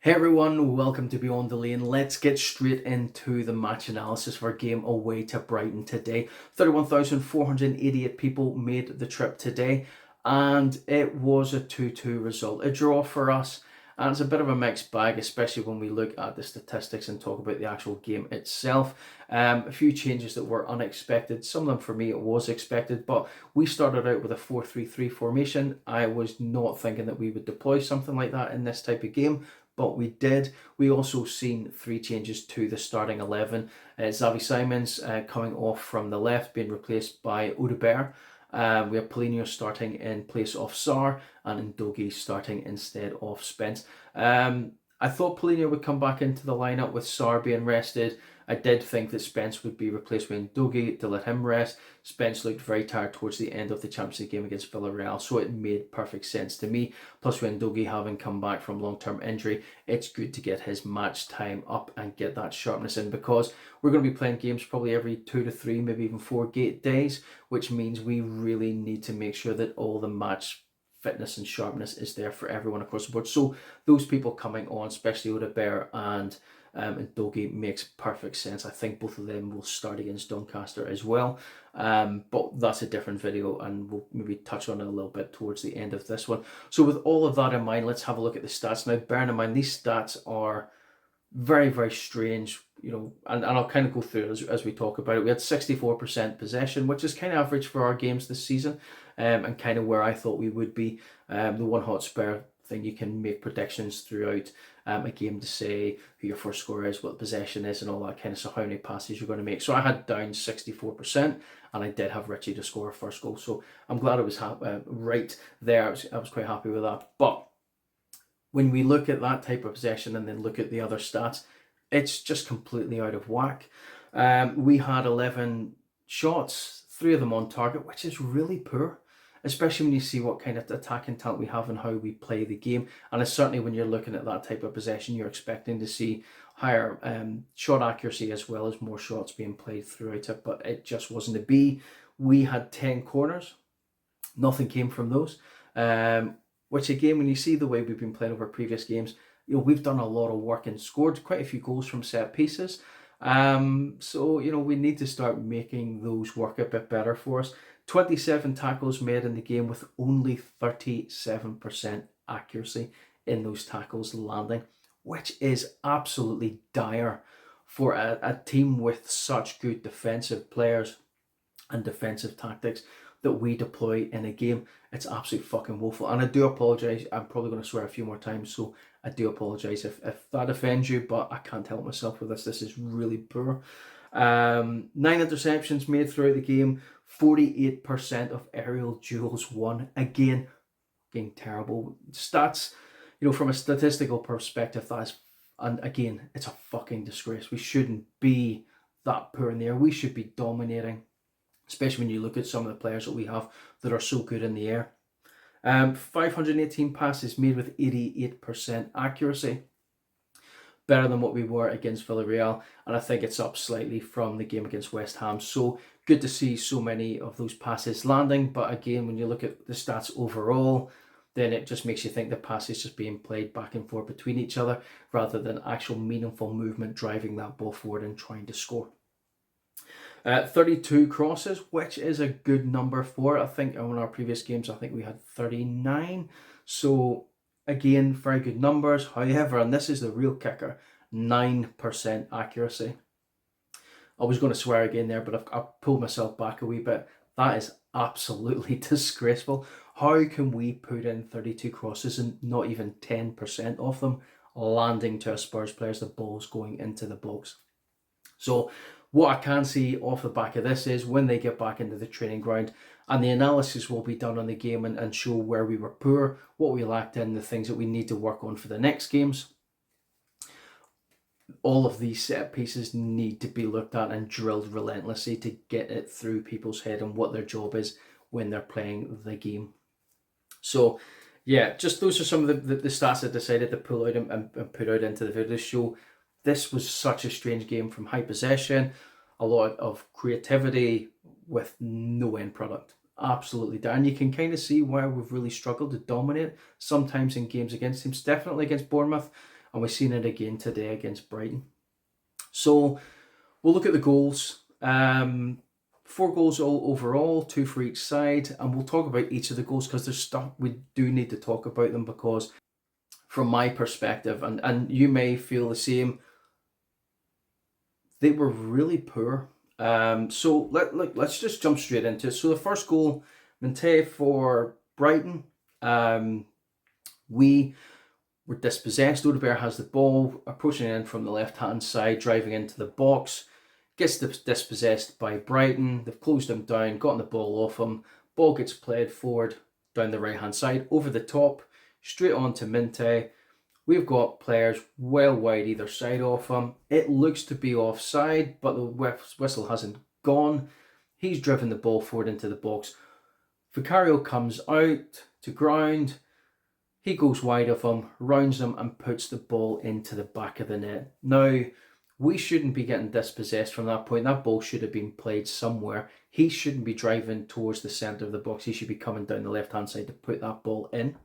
Hey everyone, welcome to Beyond the Lane. Let's get straight into the match analysis for our game away to Brighton today. 31,488 people made the trip today, and it was a 2-2 result. A draw for us, and it's a bit of a mixed bag, especially when we look at the statistics and talk about the actual game itself. A few changes that were unexpected. Some of them for me it was expected, but we started out with a 4-3-3 formation. I was not thinking that we would deploy something like that in this type of game, but we did. We also seen three changes to the starting 11. Xavi Simons coming off from the left, being replaced by Odegaard. We have Paulinho starting in place of Sarr, and Ndogi starting instead of Spence. I thought Paulinho would come back into the lineup with Sarr being rested. I did think that Spence would be replaced with Ndogi to let him rest. Spence looked very tired towards the end of the Champions League game against Villarreal, so it made perfect sense to me. Plus, with Ndogi having come back from long-term injury, it's good to get his match time up and get that sharpness in, because we're going to be playing games probably every 2 to 3, maybe even 4 days, which means we really need to make sure that all the match fitness and sharpness is there for everyone across the board. So those people coming on, especially Odegaard and Ndogi, makes perfect sense. I think both of them will start against Doncaster as well. But that's a different video, and we'll maybe touch on it a little bit towards the end of this one. So with all of that in mind, let's have a look at the stats. Now, bearing in mind, these stats are very, very strange, and I'll kind of go through it as we talk about it. We had 64% possession, which is kind of average for our games this season, and kind of where I thought we would be. The One Hotspur thing, you can make predictions throughout a game to say who your first scorer is, what possession is, and all that kind of stuff, how many passes you're going to make. So I had down 64%, and I did have Richie to score a first goal. So I'm glad it was right there. I was quite happy with that. But when we look at that type of possession and then look at the other stats, it's just completely out of whack. We had 11 shots, 3 of them on target, which is really poor, especially when you see what kind of attacking talent we have and how we play the game. And it's certainly when you're looking at that type of possession, you're expecting to see higher shot accuracy as well as more shots being played throughout it, but it just wasn't to be. We had 10 corners. Nothing came from those. Which again, when you see the way we've been playing over previous games, we've done a lot of work and scored quite a few goals from set pieces. So we need to start making those work a bit better for us. 27 tackles made in the game with only 37% accuracy in those tackles landing, which is absolutely dire for a team with such good defensive players and defensive tactics that we deploy in a game. It's absolutely fucking woeful. And I do apologise. I'm probably going to swear a few more times, so I do apologise if that offends you, but I can't help myself with this. This is really poor. 9 interceptions made throughout the game. 48% of aerial duels won. Again, being terrible. Stats, from a statistical perspective, and again, it's a fucking disgrace. We shouldn't be that poor in the air. We should be dominating, especially when you look at some of the players that we have that are so good in the air. 518 passes made with 88% accuracy. Better than what we were against Villarreal, and I think it's up slightly from the game against West Ham. So good to see so many of those passes landing, but again, when you look at the stats overall, then it just makes you think the passes just being played back and forth between each other rather than actual meaningful movement driving that ball forward and trying to score. 32 crosses, which is a good number for it. I think in our previous games, I think we had 39. So again, very good numbers. However, and this is the real kicker, 9% accuracy. I was going to swear again there, but I've pulled myself back a wee bit. That is absolutely disgraceful. How can we put in 32 crosses and not even 10% of them landing to a Spurs players, the ball's going into the box? So what I can see off the back of this is when they get back into the training ground, and the analysis will be done on the game and show where we were poor, what we lacked in, the things that we need to work on for the next games. All of these set pieces need to be looked at and drilled relentlessly to get it through people's head and what their job is when they're playing the game. So yeah, just those are some of the stats I decided to pull out and put out into the video to show this was such a strange game, from high possession, a lot of creativity with no end product. Absolutely down. And you can kind of see where we've really struggled to dominate sometimes in games against teams. Definitely against Bournemouth, and we've seen it again today against Brighton. So we'll look at the goals. 4 goals all overall, 2 for each side, and we'll talk about each of the goals because there's stuff we do need to talk about them, because from my perspective, and you may feel the same, they were really poor. So let's just jump straight into it. So the first goal, Minte for Brighton. We were dispossessed. Odegaard has the ball, approaching in from the left-hand side, driving into the box. Gets dispossessed by Brighton. They've closed him down, gotten the ball off him. Ball gets played forward down the right-hand side, over the top, straight on to Minte. We've got players well wide either side of him. It looks to be offside, but the whistle hasn't gone. He's driven the ball forward into the box. Vicario comes out to ground. He goes wide of him, rounds him, and puts the ball into the back of the net. Now, we shouldn't be getting dispossessed from that point. That ball should have been played somewhere. He shouldn't be driving towards the centre of the box. He should be coming down the left-hand side to put that ball in.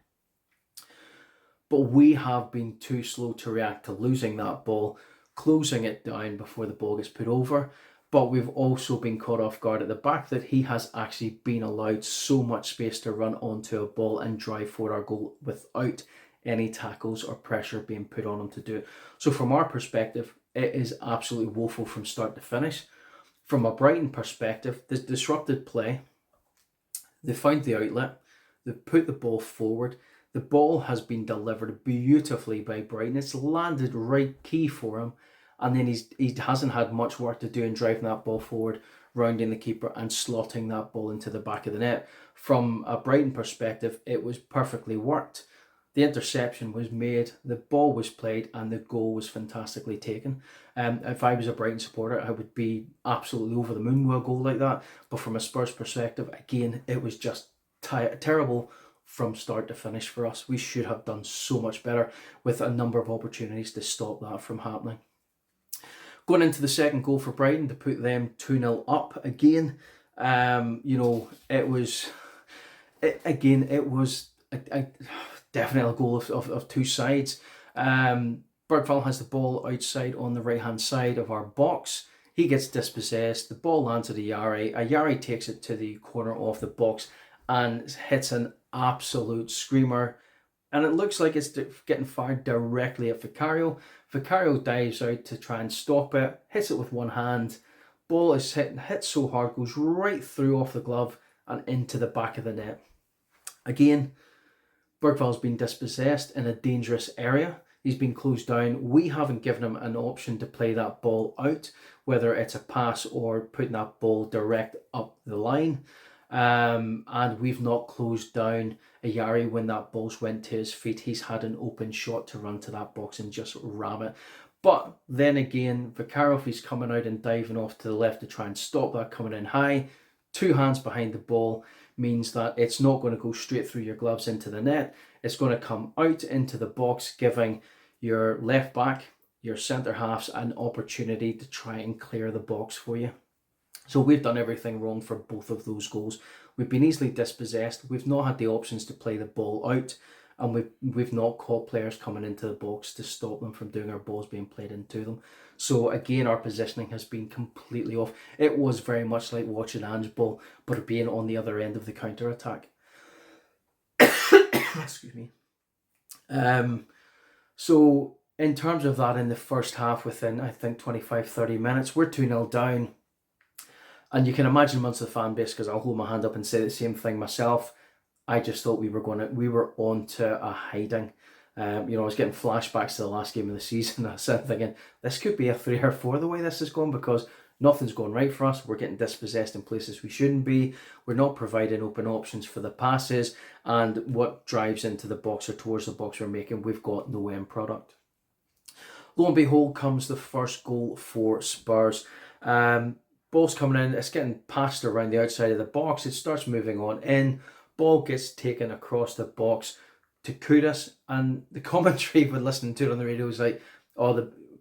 But we have been too slow to react to losing that ball, closing it down before the ball gets put over. But we've also been caught off guard at the back that he has actually been allowed so much space to run onto a ball and drive for our goal without any tackles or pressure being put on him to do it. So from our perspective, it is absolutely woeful from start to finish. From a Brighton perspective, the disrupted play, they found the outlet, they put the ball forward. The ball has been delivered beautifully by Brighton. It's landed right key for him. And then he hasn't had much work to do in driving that ball forward, rounding the keeper and slotting that ball into the back of the net. From a Brighton perspective, it was perfectly worked. The interception was made, the ball was played, and the goal was fantastically taken. If I was a Brighton supporter, I would be absolutely over the moon with a goal like that. But from a Spurs perspective, again, it was just terrible from start to finish for us. We should have done so much better with a number of opportunities to stop that from happening. Going into the second goal for Brighton to put them 2-0 up again. It was definitely a goal of two sides. Bergvall has the ball outside on the right-hand side of our box. He gets dispossessed. The ball lands at Ayari. Ayari takes it to the corner of the box and hits an absolute screamer. And it looks like it's getting fired directly at Vicario. Vicario dives out to try and stop it, hits it with one hand. Ball is hit so hard, goes right through off the glove and into the back of the net. Again, Bergvall's been dispossessed in a dangerous area. He's been closed down. We haven't given him an option to play that ball out, whether it's a pass or putting that ball direct up the line. And we've not closed down Ayari when that ball's went to his feet. He's had an open shot to run to that box and just ram it. But then again, Vicario, if he's coming out and diving off to the left to try and stop that coming in high, 2 hands behind the ball means that it's not going to go straight through your gloves into the net. It's going to come out into the box, giving your left back, your centre halves an opportunity to try and clear the box for you. So we've done everything wrong for both of those goals. We've been easily dispossessed. We've not had the options to play the ball out, and we've not caught players coming into the box to stop them from doing our balls being played into them. So again, our positioning has been completely off. It was very much like watching Ange ball, but being on the other end of the counter attack. Excuse me. So in terms of that, in the first half, within I think 25-30 minutes, we're 2-0 down. And you can imagine amongst the fan base, because I'll hold my hand up and say the same thing myself, I just thought we were on to a hiding. I was getting flashbacks to the last game of the season. I was thinking, this could be a 3 or 4 the way this is going, because nothing's going right for us. We're getting dispossessed in places we shouldn't be. We're not providing open options for the passes. And what drives into the box or towards the box we're making, we've got no end product. Lo and behold comes the first goal for Spurs. Ball's coming in, it's getting passed around the outside of the box. It starts moving on in. Ball gets taken across the box to Kudus, and the commentary when listening to it on the radio was like,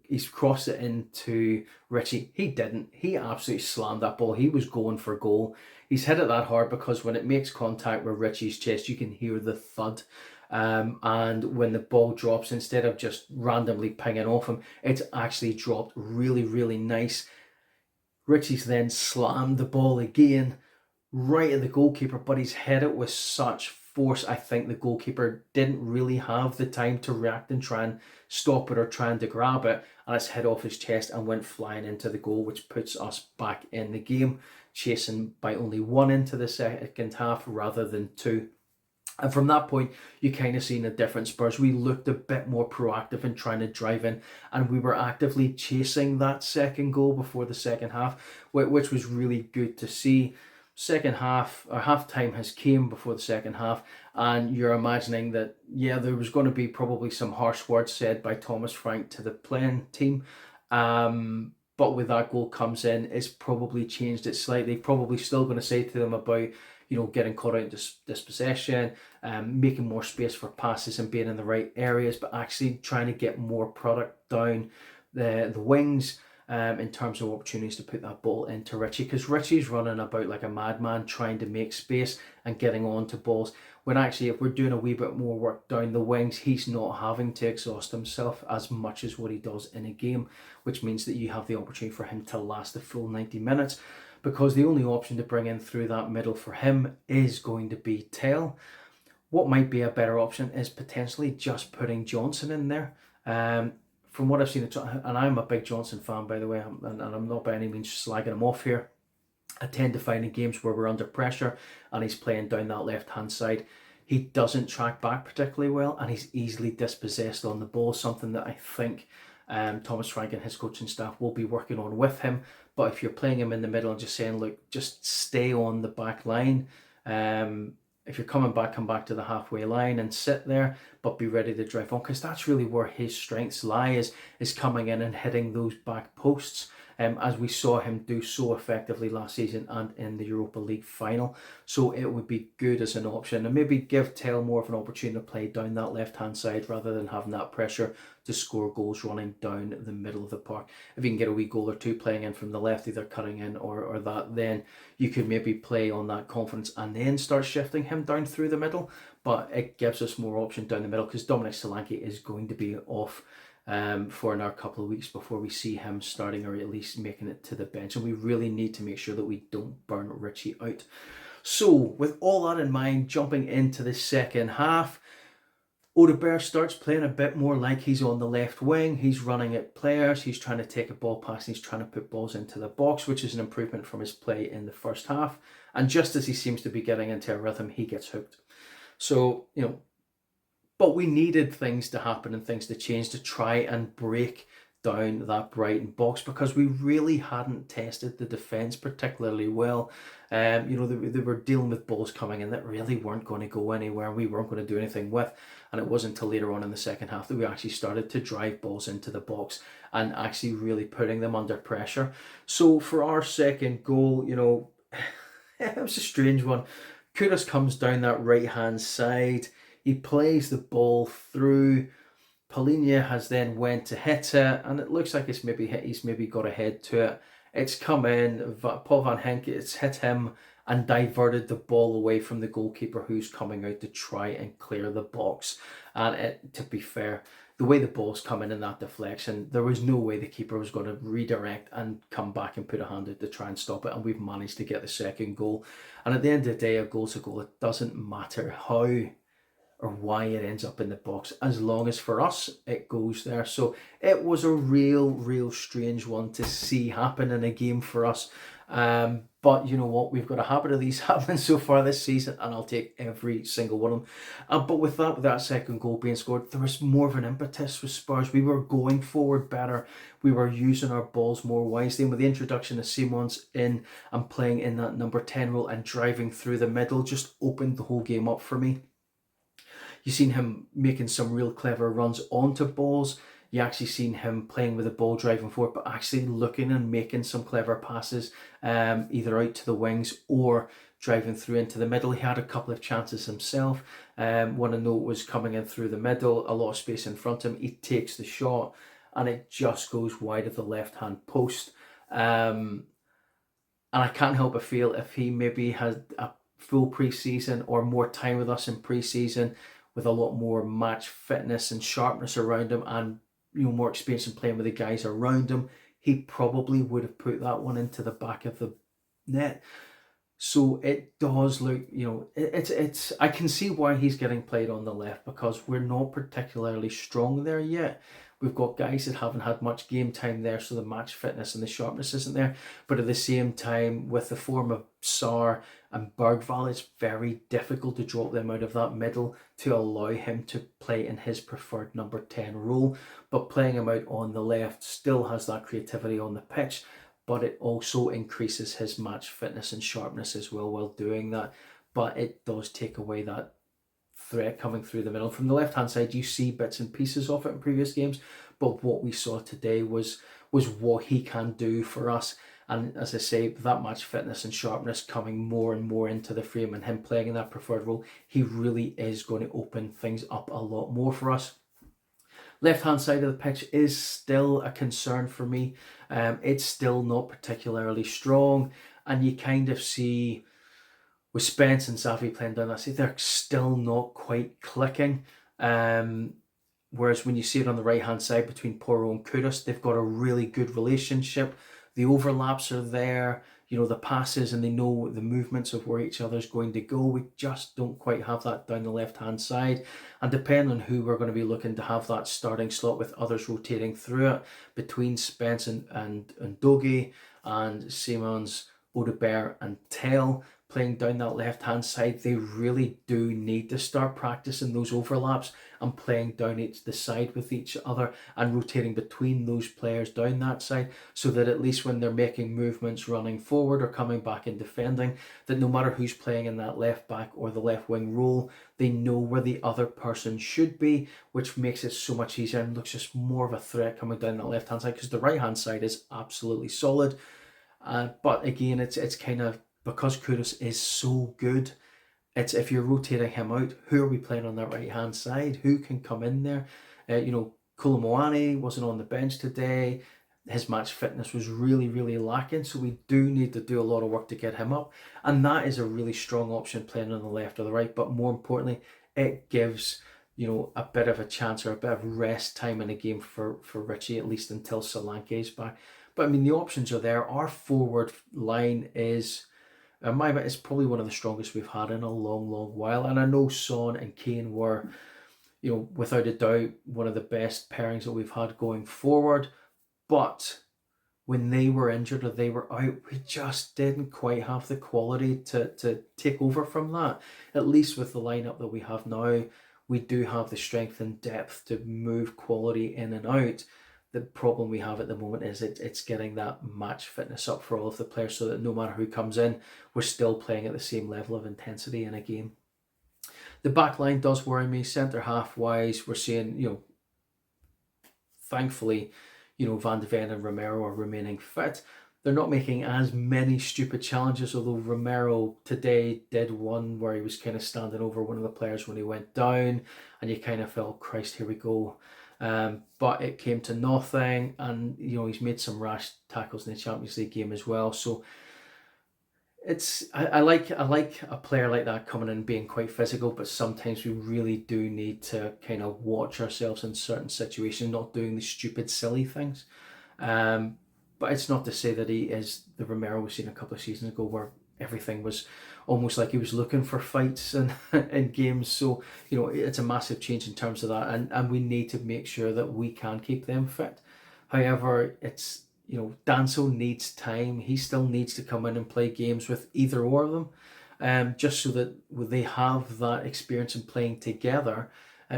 he's crossed it into Richie. He didn't. He absolutely slammed that ball. He was going for goal. He's hit it that hard because when it makes contact with Richie's chest, you can hear the thud. And when the ball drops, instead of just randomly pinging off him, it's actually dropped really, really nice. Richie's then slammed the ball again right at the goalkeeper, but he's hit it with such force. I think the goalkeeper didn't really have the time to react and try and stop it or trying to grab it, and it's hit off his chest and went flying into the goal, which puts us back in the game, chasing by only 1 into the second half rather than 2. And from that point, you kind of seen a different Spurs. We looked a bit more proactive in trying to drive in, and we were actively chasing that second goal before the second half, which was really good to see. Second half, or half time has came before the second half, and you're imagining that, yeah, there was going to be probably some harsh words said by Thomas Frank to the playing team. But with that goal comes in, it's probably changed it slightly. Probably still going to say to them about, getting caught out in dispossession, making more space for passes and being in the right areas, but actually trying to get more product down the wings in terms of opportunities to put that ball into Richie, because Richie's running about like a madman trying to make space and getting onto balls, when actually if we're doing a wee bit more work down the wings, he's not having to exhaust himself as much as what he does in a game, which means that you have the opportunity for him to last the full 90 minutes. Because the only option to bring in through that middle for him is going to be Tail. What might be a better option is potentially just putting Johnson in there. From what I've seen, and I'm a big Johnson fan, by the way, and I'm not by any means slagging him off here. I tend to find in games where we're under pressure and he's playing down that left-hand side, he doesn't track back particularly well, and he's easily dispossessed on the ball, something that I think Thomas Frank and his coaching staff will be working on with him. But if you're playing him in the middle and just saying, look, just stay on the back line. If you're coming back, come back to the halfway line and sit there, but be ready to drive on, because that's really where his strengths lie, is coming in and hitting those back posts. As we saw him do so effectively last season and in the Europa League final. So it would be good as an option, and maybe give Tell more of an opportunity to play down that left-hand side rather than having that pressure to score goals running down the middle of the park. If you can get a wee goal or two playing in from the left, either cutting in or that, then you could maybe play on that confidence and then start shifting him down through the middle. But it gives us more option down the middle, because Dominic Solanke is going to be off for another couple of weeks before we see him starting, or at least making it to the bench, and we really need to make sure that we don't burn Richie out. So with all that in mind, jumping into the second half, Odegaard starts playing a bit more like he's on the left wing. He's running at players, he's trying to take a ball pass, and he's trying to put balls into the box, which is an improvement from his play in the first half. And just as he seems to be getting into a rhythm, he gets hooked. So, but we needed things to happen and things to change to try and break down that Brighton box, because we really hadn't tested the defence particularly well. They were dealing with balls coming in that really weren't going to go anywhere, we weren't going to do anything with. And it wasn't until later on in the second half that we actually started to drive balls into the box and actually really putting them under pressure. So for our second goal, it was a strange one. Kudus comes down that right-hand side. He plays the ball through. Polinia has then went to hit it, and it looks like he's maybe got a head to it. It's come in. Paul van Henk, it's hit him and diverted the ball away from the goalkeeper, who's coming out to try and clear the box. And to be fair, the way the ball's coming in that deflection, there was no way the keeper was going to redirect and come back and put a hand out to try and stop it. And we've managed to get the second goal. And at the end of the day, a goal's a goal. It doesn't matter how or why it ends up in the box, as long as for us it goes there. So it was a real strange one to see happen in a game for us. But you know what, we've got a habit of these happening so far this season, and I'll take every single one of them. But with that second goal being scored, there was more of an impetus with Spurs. We were going forward better, we were using our balls more wisely, and with the introduction of Simons in and playing in that number 10 role and driving through the middle, just opened the whole game up for me. You've seen him making some real clever runs onto balls. You actually seen him playing with the ball driving forward, but actually looking and making some clever passes, either out to the wings or driving through into the middle. He had a couple of chances himself. One I know was coming in through the middle, a lot of space in front of him. He takes the shot and it just goes wide of the left-hand post. And I can't help but feel if he maybe had a full pre-season or more time with us in pre-season, with a lot more match fitness and sharpness around him, and more experience in playing with the guys around him, he probably would have put that one into the back of the net. So it does look, it's. I can see why he's getting played on the left, because we're not particularly strong there yet. We've got guys that haven't had much game time there, so the match fitness and the sharpness isn't there. But at the same time, with the form of Sarr and Bergvall, it's very difficult to drop them out of that middle to allow him to play in his preferred number 10 role. But playing him out on the left still has that creativity on the pitch, but it also increases his match fitness and sharpness as well while doing that. But it does take away that threat coming through the middle. From the left-hand side, you see bits and pieces of it in previous games, but what we saw today was what he can do for us. And as I say, that match fitness and sharpness coming more and more into the frame, and him playing in that preferred role, he really is going to open things up a lot more for us. Left-hand side of the pitch is still a concern for me. It's still not particularly strong, and you kind of see with Spence and Xavi playing down that side, they're still not quite clicking. Whereas when you see it on the right-hand side between Porro and Kudus, they've got a really good relationship. The overlaps are there, the passes, and they know the movements of where each other's going to go. We just don't quite have that down the left-hand side. And depending on who we're going to be looking to have that starting slot with others rotating through it, between Spence and Doge and Simons, Odebert and Tell playing down that left-hand side, they really do need to start practicing those overlaps and playing down the side with each other and rotating between those players down that side, so that at least when they're making movements running forward or coming back and defending, that no matter who's playing in that left back or the left wing role, they know where the other person should be, which makes it so much easier and looks just more of a threat coming down that left-hand side, because the right-hand side is absolutely solid. But again, it's kind of, because Kudus is so good, it's if you're rotating him out, who are we playing on that right-hand side? Who can come in there? Kolomoani wasn't on the bench today. His match fitness was really, really lacking, so we do need to do a lot of work to get him up. And that is a really strong option, playing on the left or the right. But more importantly, it gives a bit of a chance or a bit of rest time in a game for Richie, at least until Solanke is back. But I mean, the options are there. Our forward line is... it's probably one of the strongest we've had in a long, long while. And I know Son and Kane were, without a doubt, one of the best pairings that we've had going forward. But when they were injured or they were out, we just didn't quite have the quality to take over from that. At least with the lineup that we have now, we do have the strength and depth to move quality in and out. The problem we have at the moment is it's getting that match fitness up for all of the players, so that no matter who comes in, we're still playing at the same level of intensity in a game. The back line does worry me. Centre half wise, we're seeing, thankfully, Van de Ven and Romero are remaining fit. They're not making as many stupid challenges, although Romero today did one where he was kind of standing over one of the players when he went down, and you kind of felt, Christ, here we go. But it came to nothing, and he's made some rash tackles in the Champions League game as well. So I like a player like that coming in and being quite physical, but sometimes we really do need to kind of watch ourselves in certain situations, not doing the stupid, silly things. But it's not to say that he is the Romero we've seen a couple of seasons ago, where everything was almost like he was looking for fights in games. So, it's a massive change in terms of that. And we need to make sure that we can keep them fit. However, it's, Danso needs time. He still needs to come in and play games with either or of them, just so that they have that experience in playing together.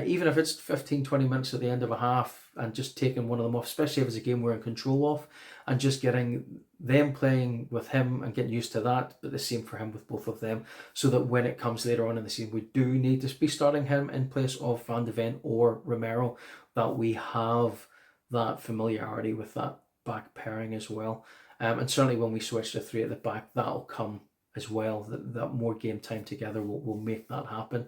Even if it's 15-20 minutes at the end of a half, and just taking one of them off, especially if it's a game we're in control of, and just getting them playing with him and getting used to that, but the same for him with both of them, so that when it comes later on in the season, we do need to be starting him in place of Van de Ven or Romero, that we have that familiarity with that back pairing as well. And certainly when we switch to three at the back, that'll come as well. That more game time together will make that happen.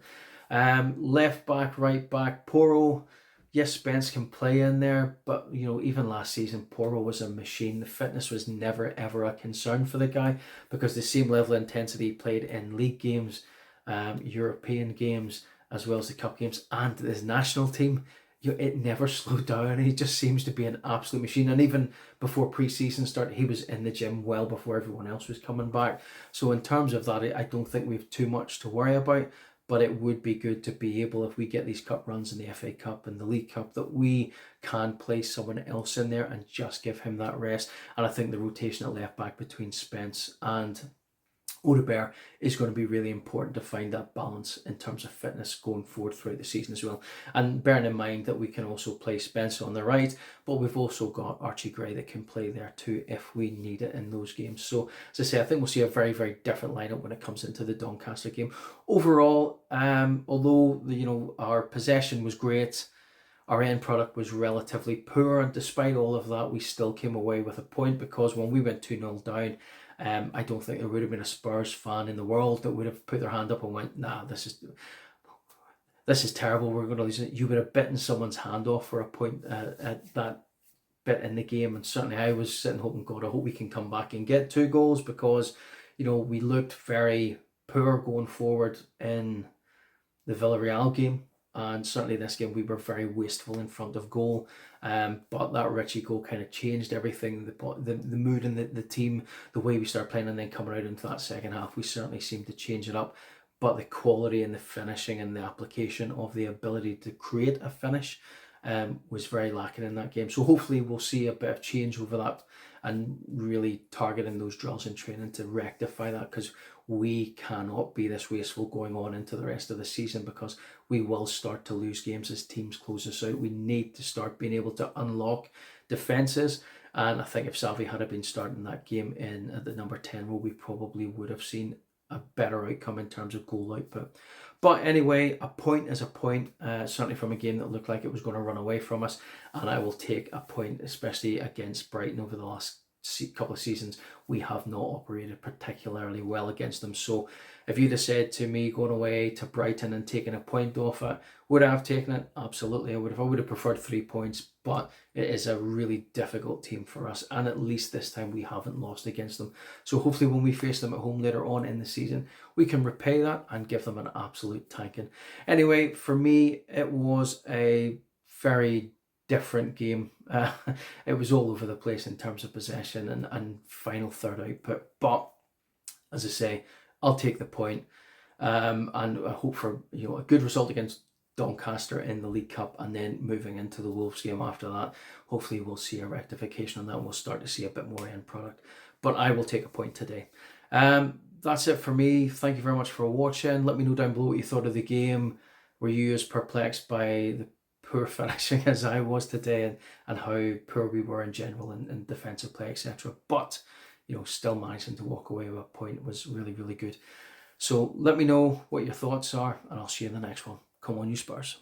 Left back, right back, Porro. Yes, Spence can play in there, but even last season, Porro was a machine. The fitness was never ever a concern for the guy, because the same level of intensity he played in league games, European games, as well as the cup games, and his national team, it never slowed down. He just seems to be an absolute machine. And even before pre-season started, he was in the gym well before everyone else was coming back. So in terms of that, I don't think we've too much to worry about. But it would be good to be able, if we get these cup runs in the FA Cup and the League Cup, that we can place someone else in there and just give him that rest. And I think the rotation at left back between Spence and Odegaard is going to be really important to find that balance in terms of fitness going forward throughout the season as well. And bearing in mind that we can also play Spence on the right, but we've also got Archie Gray that can play there too if we need it in those games. So as I say, I think we'll see a very, very different lineup when it comes into the Doncaster game. Overall, although our possession was great, our end product was relatively poor, and despite all of that, we still came away with a point, because when we went 2-0 down, I don't think there would have been a Spurs fan in the world that would have put their hand up and went, nah, this is terrible, we're going to lose it. You would have bitten someone's hand off for a point at that bit in the game. And certainly I was sitting hoping, God, I hope we can come back and get 2 goals, because we looked very poor going forward in the Villarreal game. And certainly this game we were very wasteful in front of goal, but that Richie goal kind of changed everything, the mood in the team, the way we started playing, and then coming out into that second half we certainly seemed to change it up. But the quality and the finishing and the application of the ability to create a finish was very lacking in that game. So hopefully we'll see a bit of change over that and really targeting those drills in training to rectify that, because we cannot be this wasteful going on into the rest of the season, because we will start to lose games as teams close us out. We need to start being able to unlock defences, and I think if Salvi had been starting that game in at the number 10 role, we probably would have seen a better outcome in terms of goal output. But anyway, a point is a point, certainly from a game that looked like it was going to run away from us, and I will take a point, especially against Brighton. Over the last couple of seasons, we have not operated particularly well against them. So if you'd have said to me going away to Brighton and taking a point off it, would I have taken it? Absolutely, I would have. I would have preferred 3 points, but it is a really difficult team for us, and at least this time we haven't lost against them. So hopefully when we face them at home later on in the season, we can repay that and give them an absolute tanking. Anyway, for me, it was a very different game. It was all over the place in terms of possession and final third output, but as I say, I'll take the point, and I hope for a good result against Doncaster in the League Cup, and then moving into the Wolves game after that, hopefully we'll see a rectification on that and we'll start to see a bit more end product. But I will take a point today. That's it for me. Thank you very much for watching. Let me know down below what you thought of the game. Were you as perplexed by the poor finishing as I was today, and how poor we were in general in defensive play, etc.? But still managing to walk away with a point was really, really good. So let me know what your thoughts are, and I'll see you in the next one. Come on, you Spurs.